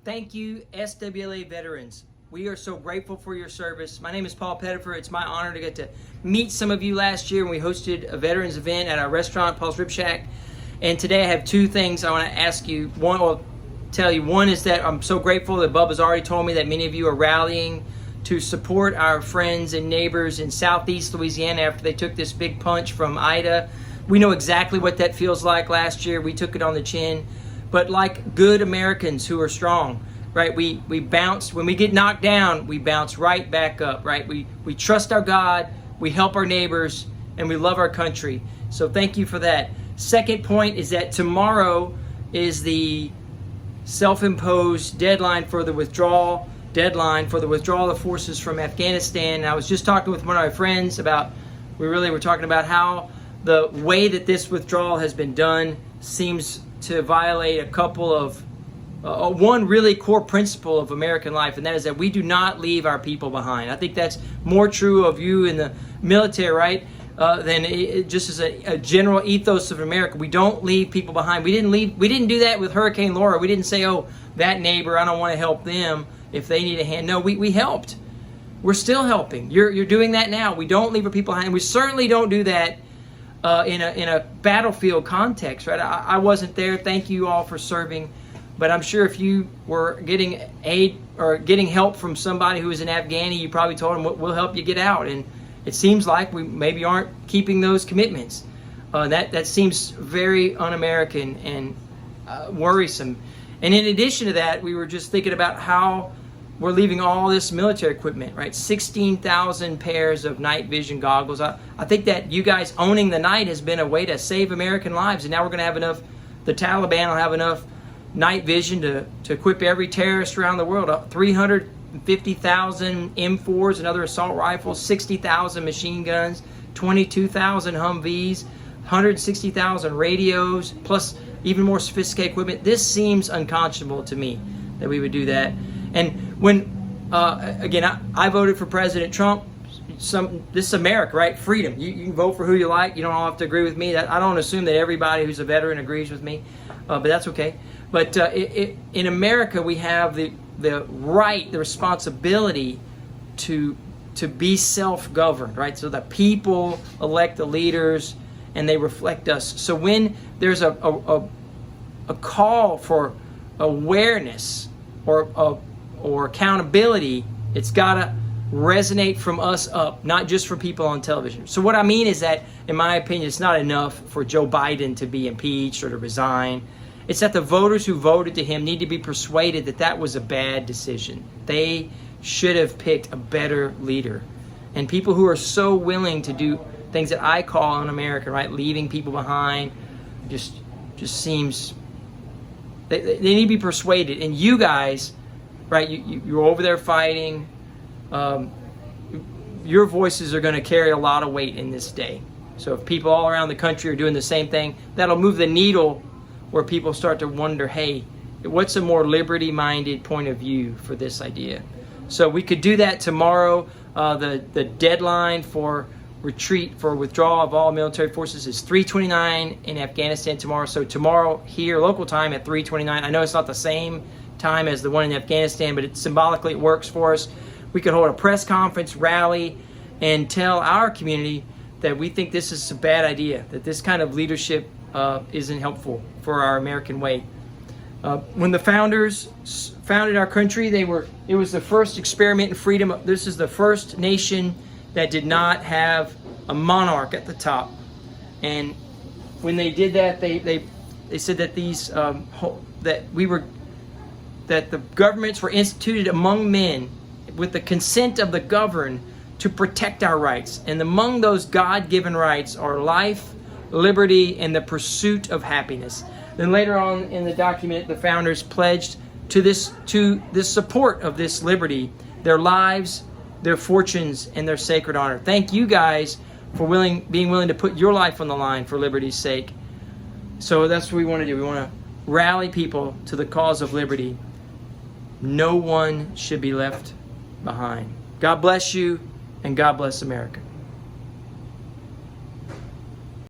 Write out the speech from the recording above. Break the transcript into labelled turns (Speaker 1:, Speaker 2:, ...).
Speaker 1: Thank you, SWLA veterans. We are so grateful for your service. My name is Paul Pettifer. It's my honor to get to meet some of you last year when we hosted a veterans event at our restaurant, Paul's Rib Shack. And today I have two things I want to ask you. One is that I'm so grateful that Bub has already told me that many of you are rallying to support our friends and neighbors in Southeast Louisiana after they took this big punch from Ida. We know exactly what that feels like last year. We took it on the chin. But like good Americans who are strong, right? We bounce, when we get knocked down, we bounce right back up, right? We trust our God, we help our neighbors, and we love our country. So thank you for that. Second point is that tomorrow is the self-imposed deadline for the withdrawal of forces from Afghanistan. And I was just talking with one of my friends about, we were talking about how the way that this withdrawal has been done seems to violate a couple of one really core principle of American life, and that is that we do not leave our people behind. I think that's more true of you in the military, right? Than just as a general ethos of America. We don't leave people behind. We didn't do that with Hurricane Laura. We didn't say, oh, that neighbor, I don't want to help them if they need a hand. No, we helped. We're still helping. You're doing that now. We don't leave our people behind. We certainly don't do that in a battlefield context, right? I wasn't there. Thank you all for serving. But I'm sure if you were getting aid or getting help from somebody who was in Afghani, you probably told them, we'll help you get out. And it seems like we maybe aren't keeping those commitments. That seems very un-American and worrisome. And in addition to that, we were just thinking about how we're leaving all this military equipment, right? 16,000 pairs of night vision goggles. I think that you guys owning the night has been a way to save American lives. And now we're going to have enough, the Taliban will have enough night vision to equip every terrorist around the world. 350,000 M4s and other assault rifles, 60,000 machine guns, 22,000 Humvees, 160,000 radios, plus even more sophisticated equipment. This seems unconscionable to me that we would do that. And when, again, I voted for President Trump. This is America, right? Freedom. You can vote for who you like. You don't all have to agree with me. I don't assume that everybody who's a veteran agrees with me, but that's okay. But in America, we have the right, the responsibility to be self-governed, right? So the people elect the leaders, and they reflect us. So when there's a call for awareness or accountability, it's got to resonate from us up, not just for people on television. So what I mean is that, in my opinion, it's not enough for Joe Biden to be impeached or to resign. It's that the voters who voted to him need to be persuaded that that was a bad decision. They should have picked a better leader. And people who are so willing to do things that I call un-American, right, leaving people behind, just seems, they need to be persuaded. And you guys, right, you're over there fighting. Your voices are going to carry a lot of weight in this day. So if people all around the country are doing the same thing, that'll move the needle where people start to wonder, hey, what's a more liberty-minded point of view for this idea? So we could do that tomorrow. The deadline for withdrawal of all military forces is 3/29 in Afghanistan tomorrow. So tomorrow here, local time at 3/29. I know it's not the same time as the one in Afghanistan, but symbolically it works for us. We could hold a press conference, rally, and tell our community that we think this is a bad idea, that this kind of leadership isn't helpful for our American way. When the founders founded our country, it was the first experiment in freedom. This is the first nation that did not have a monarch at the top. And when they did that, they said that that the governments were instituted among men with the consent of the governed to protect our rights. And among those God-given rights are life, liberty, and the pursuit of happiness. Then later on in the document, the founders pledged to this support of this liberty, their lives, their fortunes, and their sacred honor. Thank you guys for being willing to put your life on the line for liberty's sake. So that's what we want to do. We want to rally people to the cause of liberty. No one should be left behind. God bless you, and God bless America.